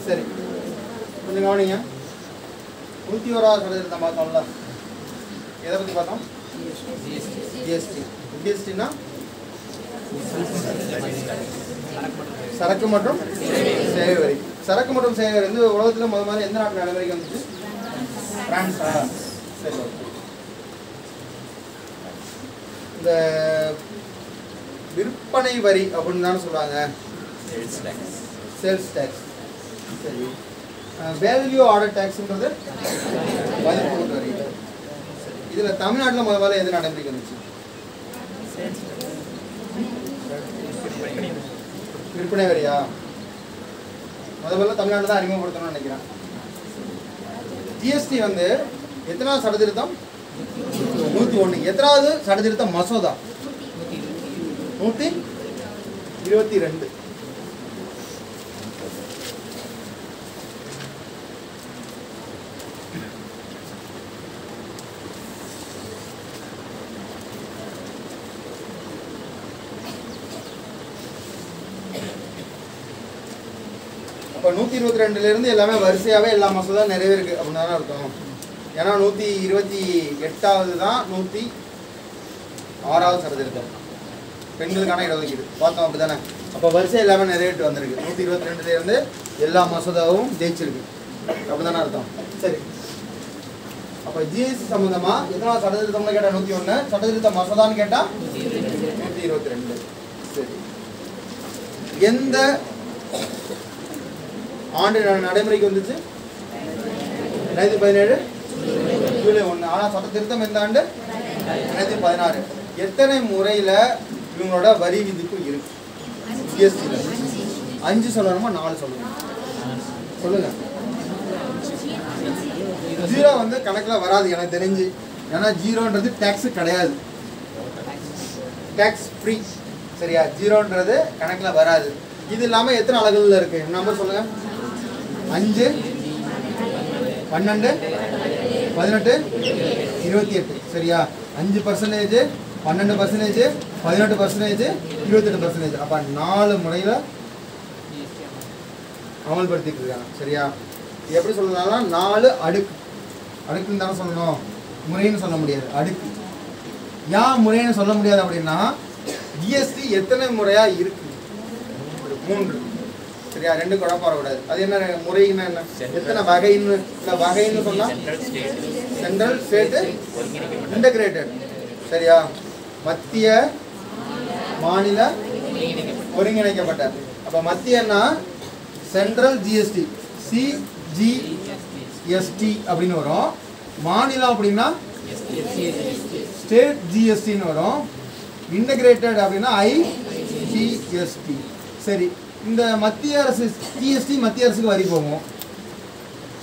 சரி, கொஞ்சம் கவனிங்க. 101வது சட்டத்திருத்தம் பார்த்தோம்ல, எதை பற்றி பார்த்தோம்? ஜிஎஸ்டி. ஜிஎஸ்டினா சரக்கு மற்றும் சேவை வரி. சரக்கு மற்றும் சேவை வரி வந்து உலகத்தில் முதல்ல எந்த நாட்டு நடைமுறைக்கு வந்துச்சு? பிரான்ஸா? சரி, இந்த விற்பனை வரி அப்படின்னு தானே சொல்லுவாங்க, சேல்ஸ் டேக்ஸ். சரி, வேல்யூ ஆர்டர் டேக்ஸ்ன்றது மதிப்பு வரி. இதில் தமிழ்நாட்டில் முதல்ல எது நடைமுறைக்கு வந்துச்சு? விற்பனை வரியா? முதல்ல தமிழ்நாட்டில் தான் அறிமுகப்படுத்தணும்னு நினைக்கிறேன். ஜிஎஸ்டி வந்து எத்தனாவது சட்டத்திருத்தம்? 101. எத்தனாவது சட்டத்திருத்த மசோதா? 122. இப்போ 122 எல்லாமே வரிசையாகவே எல்லா மசோதா நிறைவேருக்கு அப்படின்னு தானே இருக்கும். ஏன்னா 128வது தான் 106வது சட்டத்திருத்தம் பெண்களுக்கான இடஒதுக்கீடு பார்த்தோம், அப்படி தானே? அப்போ வரிசை எல்லாமே நிறைவேற்று வந்திருக்கு. 122 எல்லா மசோதாவும் ஜெயிச்சிருக்கு, அப்படி தானே அர்த்தம்? சரி, அப்போ ஜிஎஸ்டி சம்மந்தமாக எத்தனாவது சட்டத்திருத்தம்னு கேட்டால் 101, சட்டத்திருத்த மசோதான்னு கேட்டால் 122. சரி, எந்த ஆண்டு நடைமுறைக்கு வந்துச்சு? 2017 ஜூலை 1. ஆனால் சட்ட திருத்தம் எந்த ஆண்டு? 2016. எத்தனை முறையில் இவங்களோட வரி விதிப்பு இருக்கு? ஜிஎஸ்டியில் 5 சொல்லணுமா 4 சொல்லணுமா சொல்லுங்க. 0 வந்து கணக்கில் வராது எனக்கு தெரிஞ்சு. ஏன்னா 0ன்றது டேக்ஸு கிடையாது, டேக்ஸ் ஃப்ரீ. சரியா? 0ன்றது கணக்கில் வராது. இது இல்லாமல் எத்தனை அலகுகளில் இருக்கு நம்பர் சொல்லுங்க. 5, 12, 18, 28. சரியா? 5%, 12%, 18%, 28%. அப்போ 4 முறையில் அமல்படுத்திட்டு இருக்காங்க. சரியா? எப்படி சொல்லலாம்னா 4 அடுக்கு. அடுக்குன்னு தானே சொல்லணும், முறைன்னு சொல்ல முடியாது. அடுக்கு. ஏன் முறைன்னு சொல்ல முடியாது அப்படின்னா ஜிஎஸ்டி எத்தனை முறையா இருக்கு? 3. சரியா? 2 குழப்பம் வரக்கூடாது. அது என்ன முறைன்னா என்ன, எத்தனை வகைன்னு? இல்லை வகைன்னு சொன்னா சென்ட்ரல், ஸ்டேட்டு, இன்டகிரேட்டட். சரியா? மத்திய, மாநில, ஒருங்கிணைக்கப்பட்ட. அப்போ மத்தியன்னா சென்ட்ரல் ஜிஎஸ்டி, சிஜிஎஸ்டி அப்படின்னு வரும். மாநிலம் அப்படின்னா ஸ்டேட் ஜிஎஸ்டின்னு வரும். இன்டகிரேட்டட் அப்படின்னா ஐஜிஎஸ்டி. சரி, இந்த மத்திய அரசு ஜிஎஸ்டி மத்திய அரசுக்கு வரி போகும்,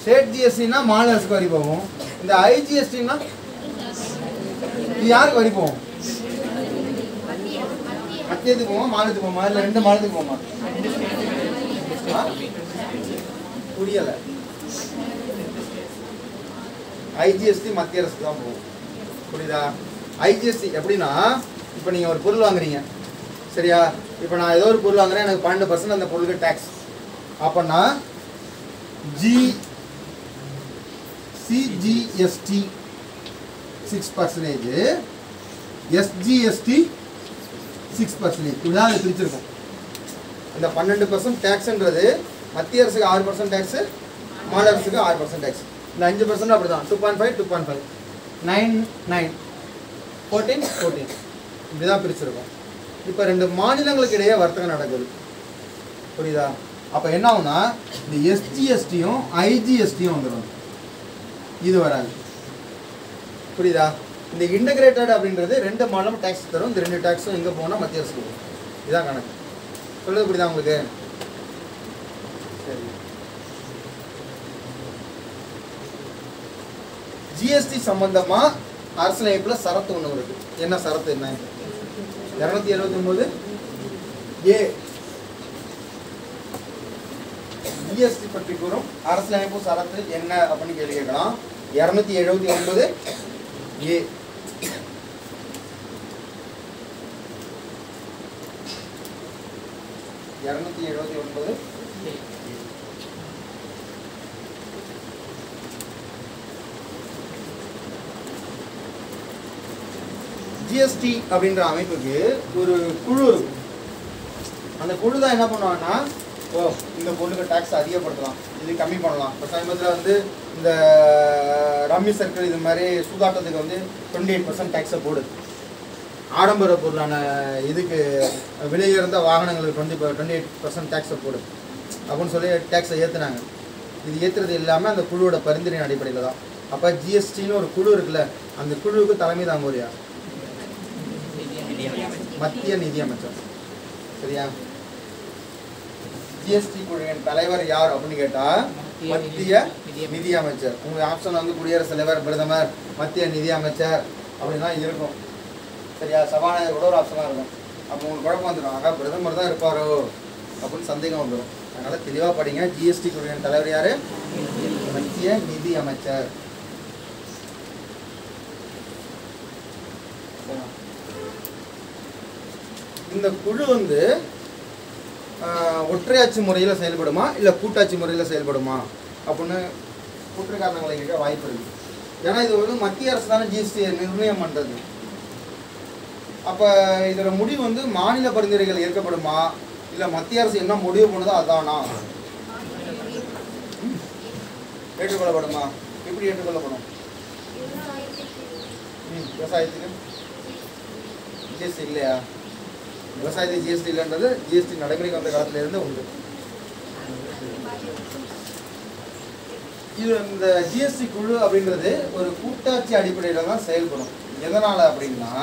ஸ்டேட் ஜிஎஸ்டினா மாநில அரசுக்கு வரி போகும், இந்த ஐஜிஎஸ்டினா இது யாருக்கு வரி போகும்? மத்தியத்துக்கு போமா மாநிலத்துக்கு போமா? இல்லை 2 மாநிலத்துக்கு போமா? புரியலை. ஐஜிஎஸ்டி மத்திய அரசுக்கு தான் போகும். புரியுதா? ஐஜிஎஸ்டி எப்படின்னா, இப்போ நீங்கள் ஒரு பொருள் வாங்குறீங்க. சரியா? இப்போ நான் ஏதோ ஒரு பொருள் வாங்குறேன், எனக்கு 12% அந்த பொருளுக்கு டேக்ஸ். அப்போனா சிஜிஎஸ்டி 6%, எஸ்ஜிஎஸ்டி 6%. இப்படிதான் அது பிரிச்சிருக்கும். இந்த 12% டேக்ஸ்ன்றது மத்திய அரசுக்கு 6% டேக்ஸ், மாநில அரசுக்கு 6% டேக்ஸ். இந்த 5% அப்படிதான் 2.5, 2.5, 9, 9, 14, 14 இப்படிதான் பிரிச்சிருக்கும். இப்போ 2 மாநிலங்களுக்கு இடையே வர்த்தகம் நடக்குது. புரியுதா? அப்போ என்ன ஆகும்னா இந்த எஸ்ஜிஎஸ்டியும் ஐஜிஎஸ்டியும் வந்துடும், இது வராது. புரியுதா? இந்த இன்டகிரேட்டட் அப்படின்றது 2 மாநிலம் டேக்ஸ் தரும். இந்த 2 டேக்ஸும் எங்கே போனால் மத்திய அரசுக்கு போகும். இதுதான் கணக்கு. சொல்லுது புரியுதா உங்களுக்கு? சரி. ஜிஎஸ்டி சம்பந்தமா அரசியலமைப்புல சரத்து ஒன்று இருக்கு. என்ன சரத்து? என்ன? 279 ஏ ஜிஎஸ்டி பற்றி கூறும் அரசியலமைப்பு சரத்து என்ன அப்படின்னு கேள்வி கேட்கலாம். 279 ஏ. ஜிஎஸ்டி அப்படின்ற அமைப்புக்கு ஒரு குழு இருக்கும். அந்த குழு தான் என்ன பண்ணுவாங்கன்னா, இந்த பொருளுக்கு டேக்ஸ் அதிகப்படுத்தலாம், இது கம்மி பண்ணலாம். இப்போ சமீபத்தில் வந்து இந்த ரம்மி சர்க்கிள் இது மாதிரி சூதாட்டத்துக்கு வந்து 28% டேக்ஸை போடுது. ஆடம்பர பொருளான இதுக்கு விலையுயர்ந்த வாகனங்களுக்கு 28% டேக்ஸை போடுது அப்படின்னு சொல்லி டேக்ஸை ஏற்றுனாங்க. இது ஏற்றுறது இல்லாமல் அந்த குழுவோட பரிந்துரையின் அடிப்படையில் தான். அப்போ ஜிஎஸ்டின்னு ஒரு குழு இருக்குல்ல, அந்த குழுவுக்கு தலைமை தாங்குவது யார்? மத்திய நிதியமைச்சர். சரியா? ஜிஎஸ்டி குழுவின் தலைவர் யார் அப்படின்னு கேட்டா மத்திய நிதியமைச்சர். உங்க ஆப்ஷன் வந்து குடியரசுத் தலைவர், பிரதமர், மத்திய நிதியமைச்சர் அப்படின்லாம் இருக்கும். சரியா? சபாநாயகர் கூட ஒரு ஆப்ஷனாக இருக்கும். அப்போ உங்களுக்கு குழப்பம் வந்துடும், ஆகா பிரதமர் தான் இருப்பாரோ அப்படின்னு சந்தேகம் வந்துடும். அதனால தெளிவாக படிங்க. ஜிஎஸ்டி குழுவின் தலைவர் யாரு? மத்திய நிதியமைச்சர். இந்த குழு வந்து ஒற்றையாட்சி முறையில் செயல்படுமா இல்லை கூட்டாட்சி முறையில் செயல்படுமா அப்படின்னு குற்ற காரணங்களை கேட்க வாய்ப்பு இருக்குது. ஏன்னா இது வந்து மத்திய அரசு தானே ஜிஎஸ்டி நிர்ணயம் பண்ணுறது. அப்போ இதோட முடிவு வந்து மாநில பரிந்துரைகள் ஏற்கப்படுமா இல்லை மத்திய அரசு என்ன முடிவு பண்ணுதோ அதானா ஏற்றுக்கொள்ளப்படுமா? எப்படி ஏற்றுக்கொள்ளப்படும்? விவசாயத்துக்கு ஜிஎஸ்டி இல்லையா? விவசாயத்துக்கு ஜிஎஸ்டி இல்லைன்றது ஜிஎஸ்டி நடைமுறைக்கு வந்த காலத்திலிருந்து உண்டு. இது இந்த ஜிஎஸ்டி குழு அப்படின்றது ஒரு கூட்டாட்சி அடிப்படையில் தான் செயல்படும். எதனால் அப்படின்னா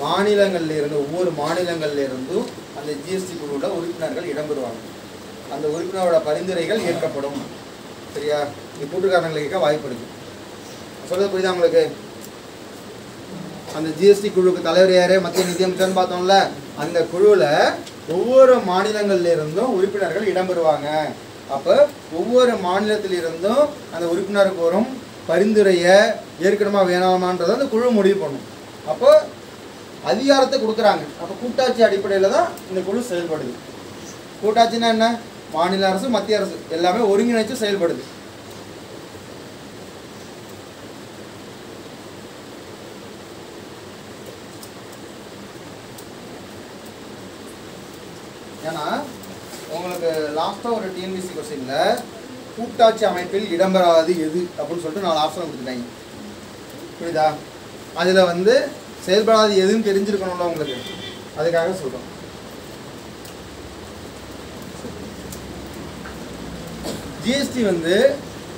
மாநிலங்கள்ல இருந்து ஒவ்வொரு மாநிலங்கள்ல இருந்தும் அந்த ஜிஎஸ்டி குழுவில் உறுப்பினர்கள் இடம்பெறுவாங்க. அந்த உறுப்பினரோட பரிந்துரைகள் ஏற்கப்படும். சரியா? இது கூட்டுக்காரங்களை கேட்க வாய்ப்பு இருக்கு. சொல்றது புரியுதா உங்களுக்கு? அந்த ஜிஎஸ்டி குழுவுக்கு தலைவர் யாரு? மத்திய நிதியமைச்சர்னு பார்த்தோம்ல. அந்த குழுவில் ஒவ்வொரு மாநிலங்கள்ல இருந்தும் உறுப்பினர்கள் இடம்பெறுவாங்க. அப்போ ஒவ்வொரு மாநிலத்திலிருந்தும் அந்த உறுப்பினருக்கு வரும் பரிந்துரையை ஏற்கனவே வேணாமான்றதை அந்த குழு முடிவு பண்ணும். அப்போ அதிகாரத்தை கொடுக்குறாங்க. அப்போ கூட்டாட்சி அடிப்படையில் தான் இந்த குழு செயல்படுது. கூட்டாட்சின்னா என்ன? மாநில அரசு மத்திய அரசு எல்லாமே ஒருங்கிணைச்சு செயல்படுது. ஏன்னா உங்களுக்கு லாஸ்ட்டாக ஒரு டிஎன்பிசி கொஸ்டினில் கூட்டாட்சி அமைப்பில் இடம்பெறாது எது அப்படின்னு சொல்லிட்டு 4 ஆப்ஷன் கொடுத்துட்டாங்க. புரியுதா? அதில் வந்து செயல்படாது எதுன்னு தெரிஞ்சிருக்கணும்ல உங்களுக்கு, அதுக்காக சொல்கிறோம். ஜிஎஸ்டி வந்து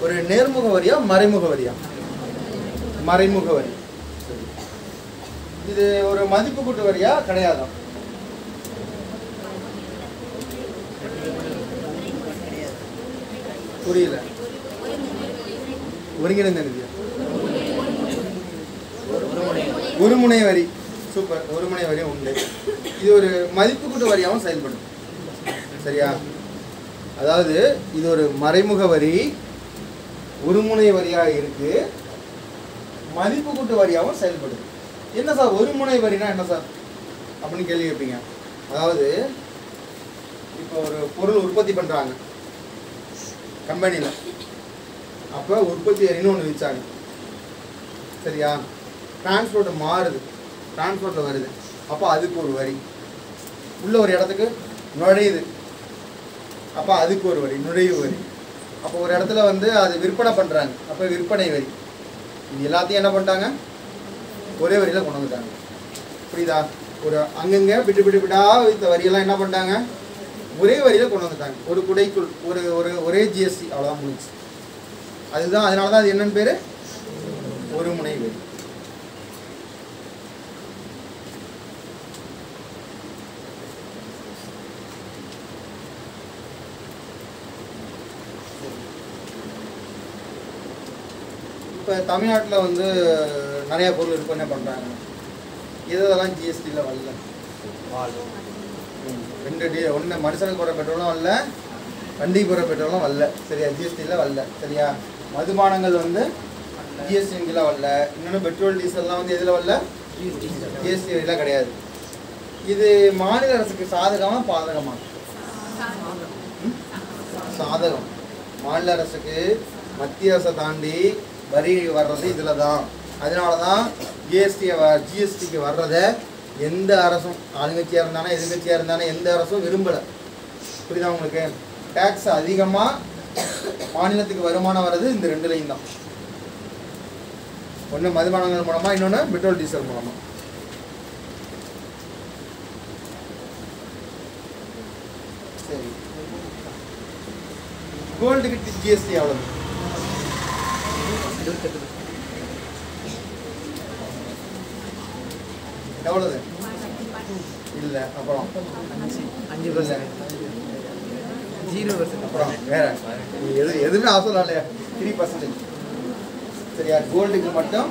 ஒரு நேர்முக வரியா மறைமுக வரியா? மறைமுக வரி. இது ஒரு மதிப்பு கூட்டு வரியா கிடையாதா? புரியல. ஒருங்கிணைந்த நிதியா? ஒருமுனை வரி. சூப்பர். ஒருமுனை வரி உண்டு. இது ஒரு மதிப்பு கூட்டு வரியாகவும் செயல்படும். சரியா? அதாவது இது ஒரு மறைமுக வரி, ஒருமுனை வரியாக இருக்கு, மதிப்பு கூட்டு வரியாகவும் செயல்படுது. என்ன சார் ஒருமுனை வரினா என்ன சார் அப்படின்னு கேள்வி கேட்பீங்க. அதாவது இப்போ ஒரு பொருள் உற்பத்தி பண்ணுறாங்க கம்பெனியில். அப்போ உற்பத்தி வரின்னு ஒன்று வச்சாங்க. சரியா? டிரான்ஸ்போர்ட் மாறுது, டிரான்ஸ்போர்ட்டில் வருது, அப்போ அதுக்கு ஒரு வரி. உள்ள ஒரு இடத்துக்கு நுழையுது, அப்போ அதுக்கு ஒரு வரி, நுழைவு வரி. அப்போ ஒரு இடத்துல வந்து அது விற்பனை பண்ணுறாங்க, அப்போ விற்பனை வரி. இது எல்லாத்தையும் என்ன பண்ணிட்டாங்க? ஒரே வரியில் கொண்டு வந்துட்டாங்க. புரியுதா? ஒரு அங்கங்கே விட்டு விட்டு விடா வைத்த வரியெல்லாம் என்ன பண்ணிட்டாங்க? ஒரே வரியில் கொண்டு வந்துட்டாங்க. ஒரு குடைக்குள் ஒரே ஜிஎஸ்டி, அவ்வளோதான் முடிச்சு. அதுதான், அதனால தான் அது என்னன்னு பேர்? ஒருமுனை வரி. இப்போ தமிழ்நாட்டில் வந்து நிறைய பொருள் விற்பனை பண்ணுறாங்க. இதெல்லாம் ஜிஎஸ்டியில் வரல. ஒன்று மனுஷனுக்கு போகிற பெட்ரோலும் வரல, வண்டிக்கு போகிற பெட்ரோலும் வரல. சரியா? ஜிஎஸ்டியில் வரல. சரியா? மதுபானங்கள் வந்து ஜிஎஸ்டி கீழே வரல. இன்னொன்று பெட்ரோல் டீசல்லாம் வந்து எதில் வரல? ஜிஎஸ்டி வரியில் கிடையாது. இது மாநில அரசுக்கு சாதகமாக பாதகமாக? சாதகம். மாநில அரசுக்கு மத்திய அரசை தாண்டி வரி வர்றது இதில் தான். அதனால தான் ஜிஎஸ்டிக்கு வர்றதை எந்த அரசும், ஆளுங்கட்சியாக இருந்தானே எதிர்கட்சியாக இருந்தானே எந்த அரசும் விரும்பலை. புரியுதா உங்களுக்கு? டேக்ஸ் அதிகமாக மாநிலத்துக்கு வருமானம் வர்றது இந்த ரெண்டுலையும் தான். ஒன்று மதுபானங்கள் மூலமாக, இன்னொன்று பெட்ரோல் டீசல் மூலமாக. சரி, கோல்டுக்கு ஜிஎஸ்டி எவ்வளவு? 28. எவ்வளவு? இல்லை, அப்புறம் 5%. 0%. அப்புறம் வேற எதுவுமே ஆசைலாம் இல்லையா? 3%. சரியா? கோல்டுக்கு மட்டும்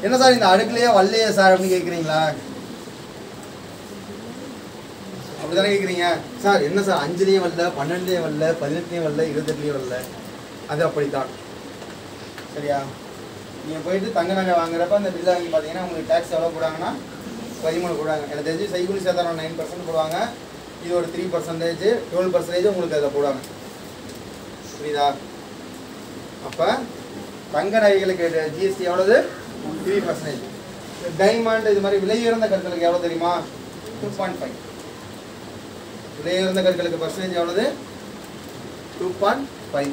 என்ன சார் இந்த அடுக்குலையே வரலையே சார் அப்படின்னு கேட்குறீங்களா? அப்படிதானே கேட்குறீங்க சார். என்ன சார் 5லேயும் வரல, 12லேயும் வரல, 18லேயும் வரல, 28லேயும் வரல? அது அப்படித்தான். சரியா? நீங்கள் போயிட்டு தங்க நகை வாங்குறப்ப அந்த பில் வாங்கி பார்த்தீங்கன்னா உங்களுக்கு டேக்ஸ் எவ்வளோ போடுவாங்கன்னா 13 போடுவாங்க. எனக்கு தெரிஞ்சு சைக்கூலி சேதாரம் 9% போடுவாங்க. இது ஒரு 3%, 12% உங்களுக்கு அதில் போடுவாங்க. புரியுதா? அப்போ தங்க நகைகளுக்கு ஜிஎஸ்டி எவ்வளவு? 3%. டைமண்ட் இது மாதிரி விலை உயர்ந்த கற்களுக்கு எவ்வளோ தெரியுமா? 2.5. விலை உயர்ந்த கற்களுக்கு பர்சன்டேஜ் எவ்வளவு? 2.5.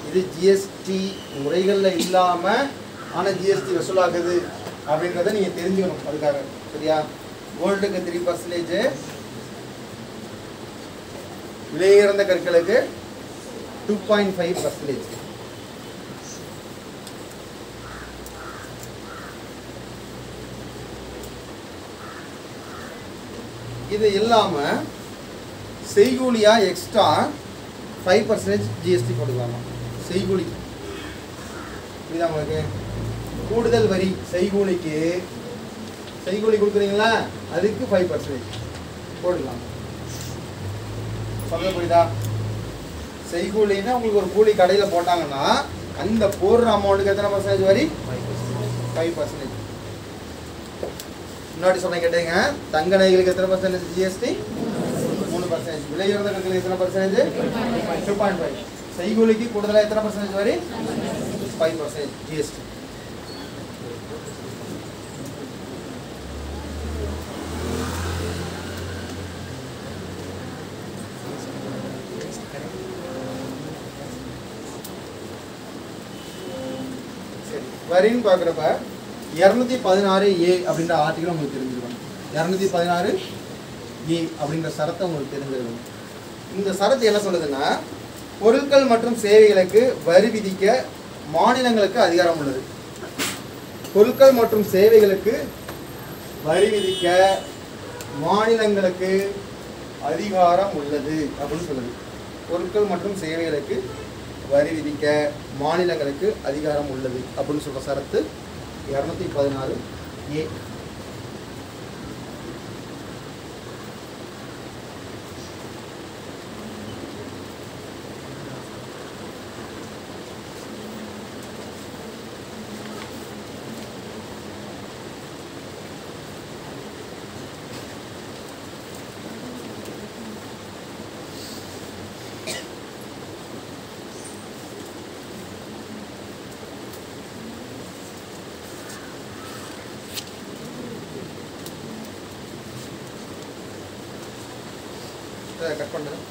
இது ஜிஎஸ்டி முறைகளில் இல்லாமல் ஆனால் ஜிஎஸ்டி வசூலாகுது அப்படின்றத நீங்கள் தெரிஞ்சுக்கணும். அதுக்காக. சரியா? கோல்டுக்கு 3%, விலை உயர்ந்த கற்களுக்கு 2.5%. இது இல்லாமல் செய்கூலியா எக்ஸ்ட்ரா 5% ஜிஎஸ்டி போட்டுக்கலாமா? செய்கூலி புரியுதா உங்களுக்கு? கூடுதல் வரி செய்கூலிக்கு, செய்கூலி கொடுக்குறீங்களா அதுக்கு 5% போடலாம். சொல்ல புரியுதா? செய்கூலின்னா உங்களுக்கு ஒரு கூலி கடையில் போட்டாங்கன்னா அந்த போடுற அமௌண்ட்டுக்கு எத்தனை பர்சன்டேஜ் வரி? 5%. முன்னாடி சொன்ன கேட்டீங்க, தங்க நகைகளுக்கு எத்தனை பர்சன்டேஜ் ஜிஎஸ்டி? 3%. விலை உயர்ந்த கற்களுக்கு எத்தனை பர்சன்டேஜ்? 2.5. செய்கூலிக்கு கூடுதலாக எத்தனை பர்சன்டேஜ் வரி? 5% ஜிஎஸ்டி. வரின்னு பார்க்குறப்ப 216A அப்படின்ற ஆர்டிகல் உங்களுக்கு தெரிஞ்சிருக்கணும். 216A அப்படின்ற சரத்தை உங்களுக்கு தெரிஞ்சிருக்கணும். இந்த சரத்து என்ன சொல்லுதுன்னா, பொருட்கள் மற்றும் சேவைகளுக்கு வரி விதிக்க மாநிலங்களுக்கு அதிகாரம் உள்ளது. பொருட்கள் மற்றும் சேவைகளுக்கு வரி விதிக்க மாநிலங்களுக்கு அதிகாரம் உள்ளது அப்படின்னு சொல்லுது. பொருட்கள் மற்றும் சேவைகளுக்கு வரி விதிக்க மாநிலங்களுக்கு அதிகாரம் உள்ளது அப்படின்னு சொல்ற சரத்து 216A. கட் பண்ணுறேன்.